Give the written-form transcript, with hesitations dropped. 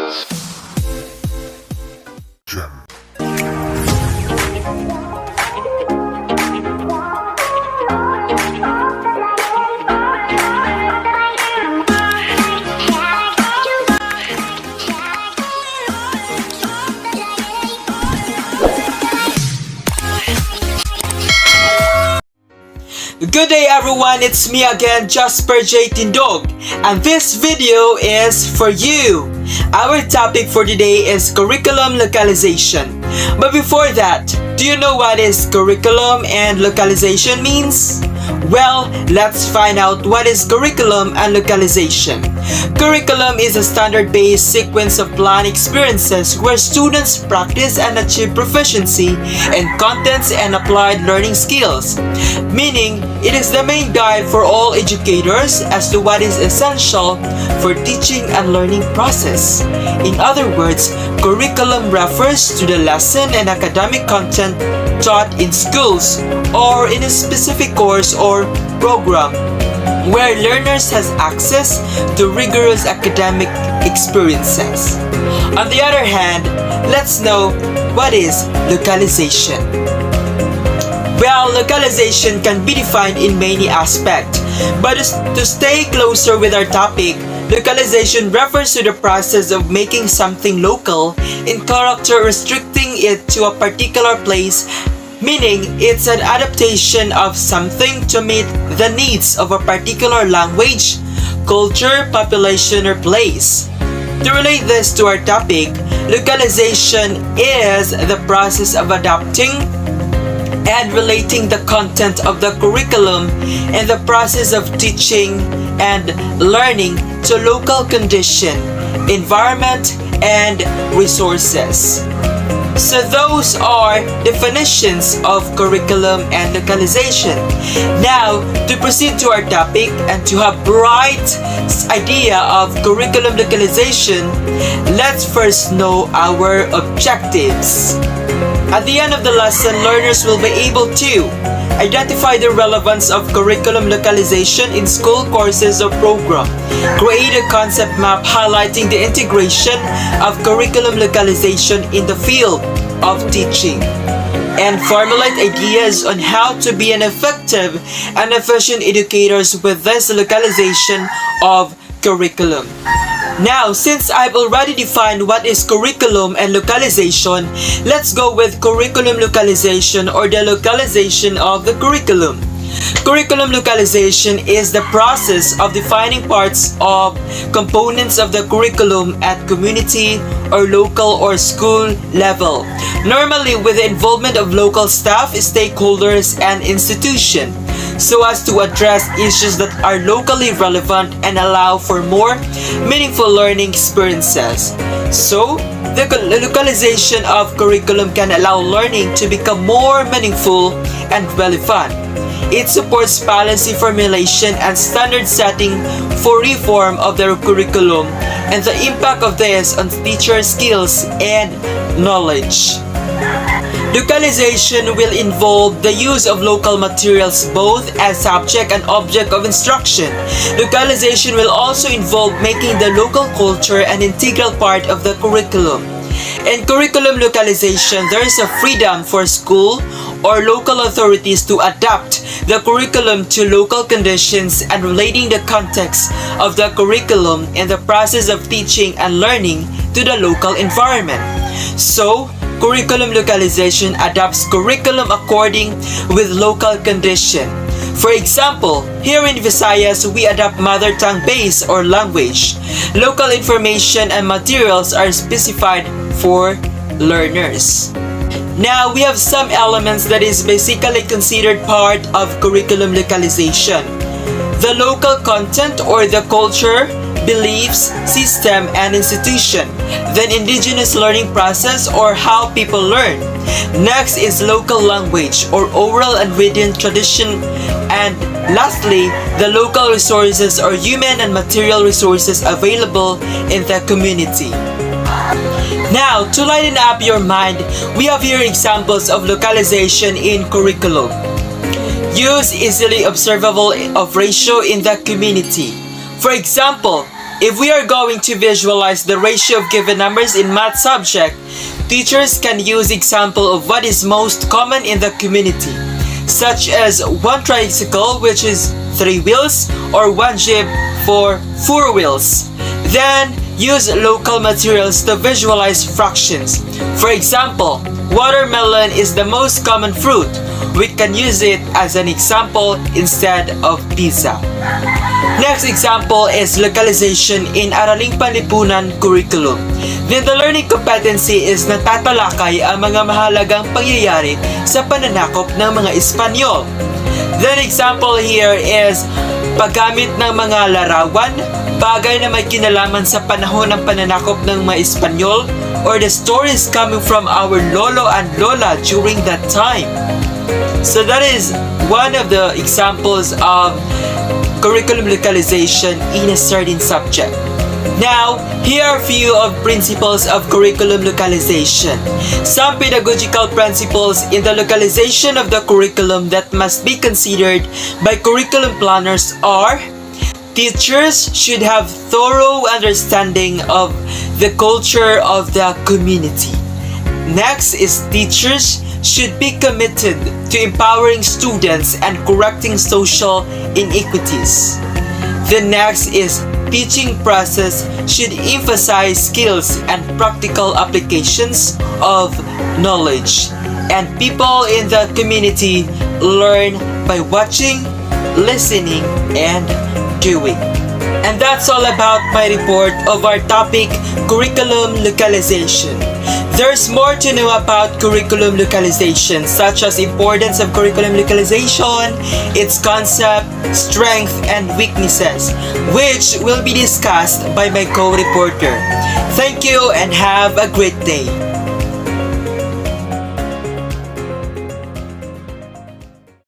Good day everyone, it's me again, Jasper J. Tindog, and this video is for you. Our topic for today is curriculum localization. But before that, do you know what is curriculum and localization means? Well, let's find out what is curriculum and localization. Curriculum is a standard-based sequence of planned experiences where students practice and achieve proficiency in contents and applied learning skills, meaning it is the main guide for all educators as to what is essential for teaching and learning process. In other words, curriculum refers to the lesson and academic content taught in schools or in a specific course or program where learners has access to rigorous academic experiences. On the other hand, let's know what is localization. Well, localization can be defined in many aspects, but to stay closer with our topic, localization refers to the process of making something local in character, restricting it to a particular place, meaning it's an adaptation of something to meet the needs of a particular language, culture, population, or place. To relate this to our topic, localization is the process of adapting and relating the content of the curriculum and the process of teaching and learning to local condition, environment, and resources. So those are definitions of curriculum and localization. Now, to proceed to our topic and to have bright idea of curriculum localization, let's first know our objectives. At the end of the lesson, learners will be able to identify the relevance of curriculum localization in school courses or program. Create a concept map highlighting the integration of curriculum localization in the field of teaching. And formulate ideas on how to be an effective and efficient educators with this localization of curriculum. Now, since I've already defined what is curriculum and localization, let's go with curriculum localization or the localization of the curriculum. Curriculum localization is the process of defining parts of components of the curriculum at community or local or school level, normally with the involvement of local staff, stakeholders, and institution, so as to address issues that are locally relevant and allow for more meaningful learning experiences. So, the localization of curriculum can allow learning to become more meaningful and relevant. It supports policy formulation and standard setting for reform of the curriculum and the impact of this on teacher skills and knowledge. Localization will involve the use of local materials both as subject and object of instruction. Localization will also involve making the local culture an integral part of the curriculum. In curriculum localization, there is a freedom for school or local authorities to adapt the curriculum to local conditions and relating the context of the curriculum and the process of teaching and learning to the local environment. So, curriculum localization adapts curriculum according with local condition. For example, here in Visayas, we adapt mother tongue base or language. Local information and materials are specified for learners. Now, we have some elements that is basically considered part of curriculum localization. The local content or the culture, beliefs, system, and institution. Then indigenous learning process or how people learn. Next is local language or oral and written tradition. And lastly, the local resources or human and material resources available in the community. Now, to lighten up your mind, we have here examples of localization in curriculum. Use easily observable of ratio in the community. For example, If we are going to visualize the ratio of given numbers in math subject, teachers can use example of what is most common in the community, such as one tricycle, which is 3 wheels, or one jeep for 4 wheels. Then, use local materials to visualize fractions. For example, watermelon is the most common fruit. We can use it as an example instead of pizza. Next example is localization in Araling Panlipunan curriculum. Then the learning competency is natatalakay ang mga mahalagang pangyayari sa pananakop ng mga Espanyol. Then example here is paggamit ng mga larawan, bagay na may kinalaman sa panahon ng pananakop ng mga Espanyol, or the stories coming from our lolo and lola during that time. So that is one of the examples of curriculum localization in a certain subject. Now, here are a few of principles of curriculum localization. Some pedagogical principles in the localization of the curriculum that must be considered by curriculum planners are: teachers should have thorough understanding of the culture of the community. Next is teachers should be committed to empowering students and correcting social inequities. The next is teaching process should emphasize skills and practical applications of knowledge. And people in the community learn by watching, listening, and doing. And that's all about my report of our topic, curriculum localization. There's more to know about curriculum localization, such as importance of curriculum localization, its concept, strength, and weaknesses, which will be discussed by my co-reporter. Thank you and have a great day.